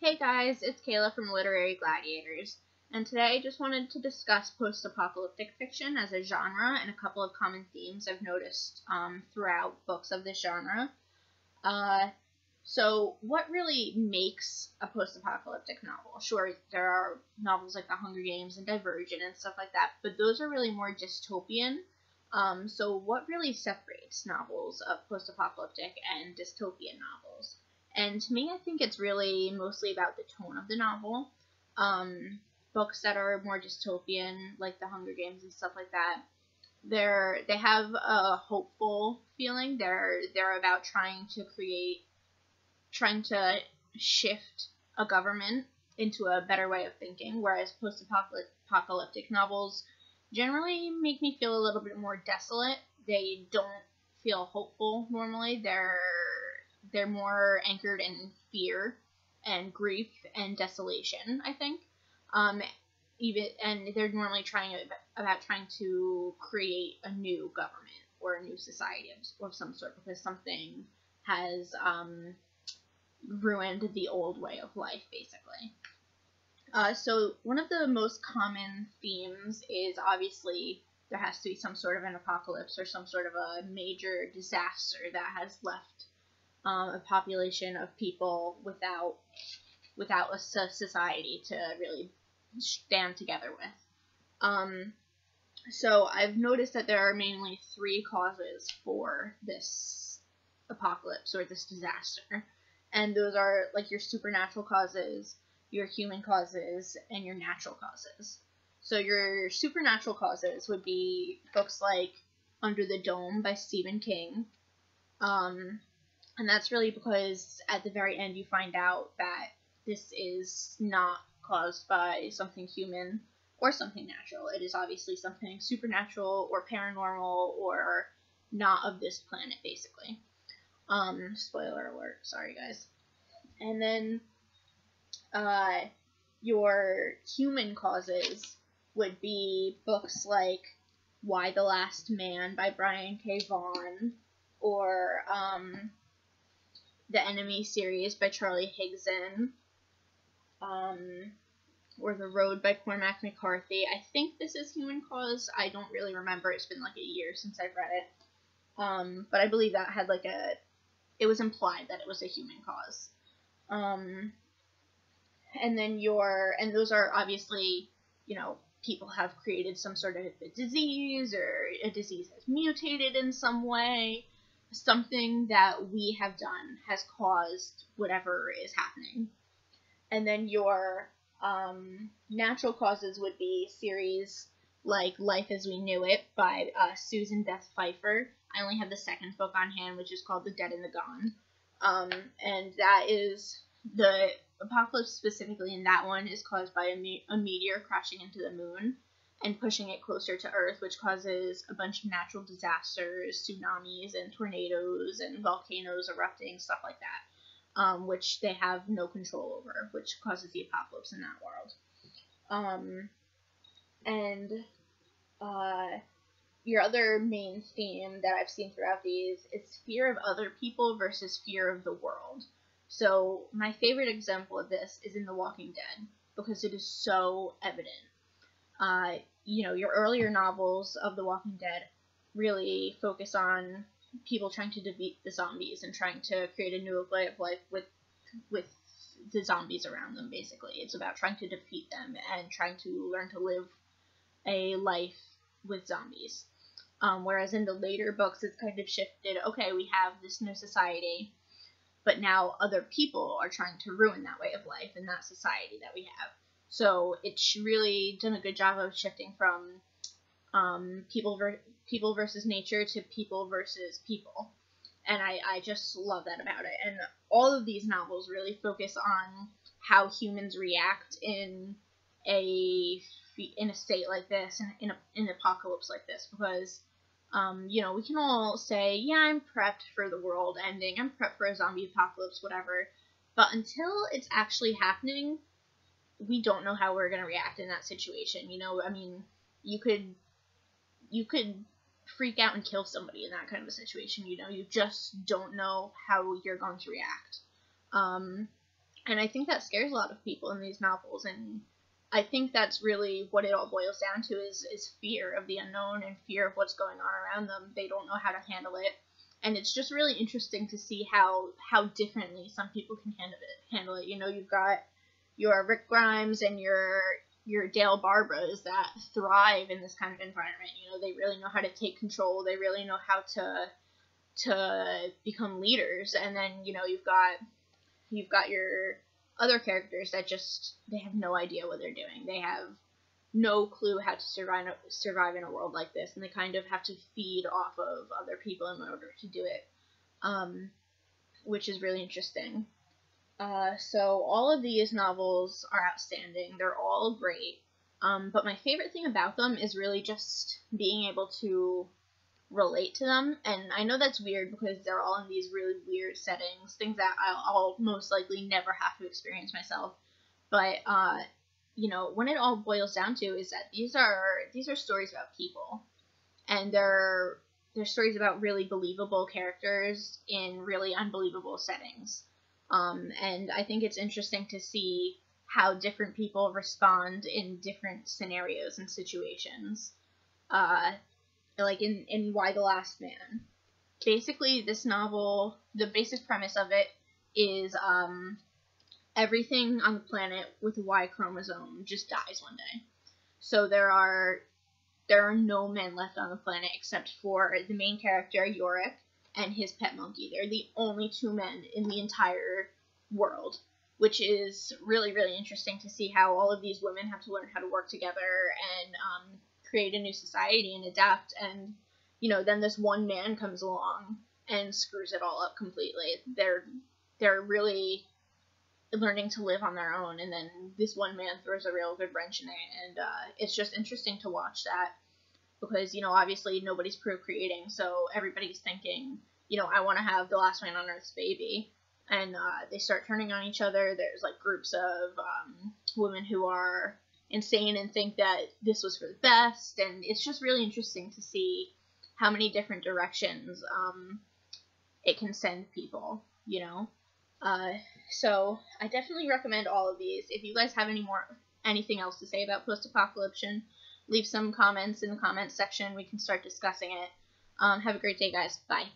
Hey guys, it's Kayla from Literary Gladiators, and today I just wanted to discuss post-apocalyptic fiction as a genre and a couple of common themes I've noticed throughout books of this genre. So what really makes a post-apocalyptic novel? Sure, there are novels like The Hunger Games and Divergent and stuff like that, but those are really more dystopian. So what really separates novels of post-apocalyptic and dystopian novels? And to me, I think it's really mostly about the tone of the novel. Books that are more dystopian, like The Hunger Games and stuff like that, they have a hopeful feeling. They're about trying to shift a government into a better way of thinking, whereas post-apocalyptic novels generally make me feel a little bit more desolate. They don't feel hopeful normally. They're more anchored in fear and grief and desolation, I think. And they're normally trying to create a new government or a new society of some sort because something has ruined the old way of life, basically. So one of the most common themes is obviously there has to be some sort of an apocalypse or some sort of a major disaster that has left a population of people without a society to really stand together with. So I've noticed that there are mainly three causes for this apocalypse or this disaster, and those are like your supernatural causes, your human causes, and your natural causes. So your supernatural causes would be books like Under the Dome by Stephen King. And that's really because at the very end you find out that this is not caused by something human or something natural. It is obviously something supernatural or paranormal or not of this planet, basically. Spoiler alert, sorry guys. And then your human causes would be books like Y the Last Man by Brian K. Vaughan, or The Enemy series by Charlie Higson, or The Road by Cormac McCarthy. I think this is human cause. I don't really remember. It's been like a year since I've read it. But I believe that had it was implied that it was a human cause. And then and those are obviously, people have created some sort of a disease, or a disease has mutated in some way. Something that we have done has caused whatever is happening. And then your natural causes would be series like Life as We Knew It by Susan Beth Pfeiffer. I only have the second book on hand, which is called The Dead and the Gone. And that is the apocalypse specifically in that one is caused by a meteor crashing into the moon and pushing it closer to Earth, which causes a bunch of natural disasters, tsunamis and tornadoes and volcanoes erupting, stuff like that, which they have no control over, which causes the apocalypse in that world. Your other main theme that I've seen throughout these is fear of other people versus fear of the world. So my favorite example of this is in The Walking Dead, because it is so evident. Your earlier novels of The Walking Dead really focus on people trying to defeat the zombies and trying to create a new way of life with the zombies around them, basically. It's about trying to defeat them and trying to learn to live a life with zombies. Whereas in the later books, it's kind of shifted. Okay, we have this new society, but now other people are trying to ruin that way of life and that society that we have. So it's really done a good job of shifting from people versus nature to people versus people. And I just love that about it. And all of these novels really focus on how humans react in a state like this, in an apocalypse like this, because we can all say, yeah, I'm prepped for the world ending, I'm prepped for a zombie apocalypse, whatever, but until it's actually happening, we don't know how we're going to react in that situation. You could freak out and kill somebody in that kind of a situation. You just don't know how you're going to react. And I think that scares a lot of people in these novels, and I think that's really what it all boils down to is fear of the unknown and fear of what's going on around them. They don't know how to handle it. And it's just really interesting to see how differently some people can handle it. You know, you've got your Rick Grimes and your Dale Barbaras that thrive in this kind of environment. You know, they really know how to take control. They really know how to become leaders. And then, you know, you've got your other characters that just, they have no idea what they're doing. They have no clue how to survive in a world like this, and they kind of have to feed off of other people in order to do it, which is really interesting. So all of these novels are outstanding. They're all great, but my favorite thing about them is really just being able to relate to them. And I know that's weird because they're all in these really weird settings, things that I'll most likely never have to experience myself. But you know, when it all boils down to is that these are stories about people, and they're stories about really believable characters in really unbelievable settings. And I think it's interesting to see how different people respond in different scenarios and situations. Like in Y the Last Man. Basically, this novel, the basic premise of it is everything on the planet with a Y chromosome just dies one day. So there are no men left on the planet except for the main character, Yorick, and his pet monkey. They're the only two men in the entire world, which is really, really interesting to see how all of these women have to learn how to work together and create a new society and adapt. And, you know, then this one man comes along and screws it all up completely. They're really learning to live on their own, and then this one man throws a real good wrench in it, and it's just interesting to watch that, because, you know, obviously nobody's procreating, so everybody's thinking, you know, I want to have the last man on Earth's baby, and they start turning on each other. There's like groups of women who are insane and think that this was for the best, and it's just really interesting to see how many different directions it can send people, you know. So I definitely recommend all of these. If you guys have anything else to say about Post-Apocalyptic, leave some comments in the comments section. We can start discussing it. Have a great day, guys. Bye.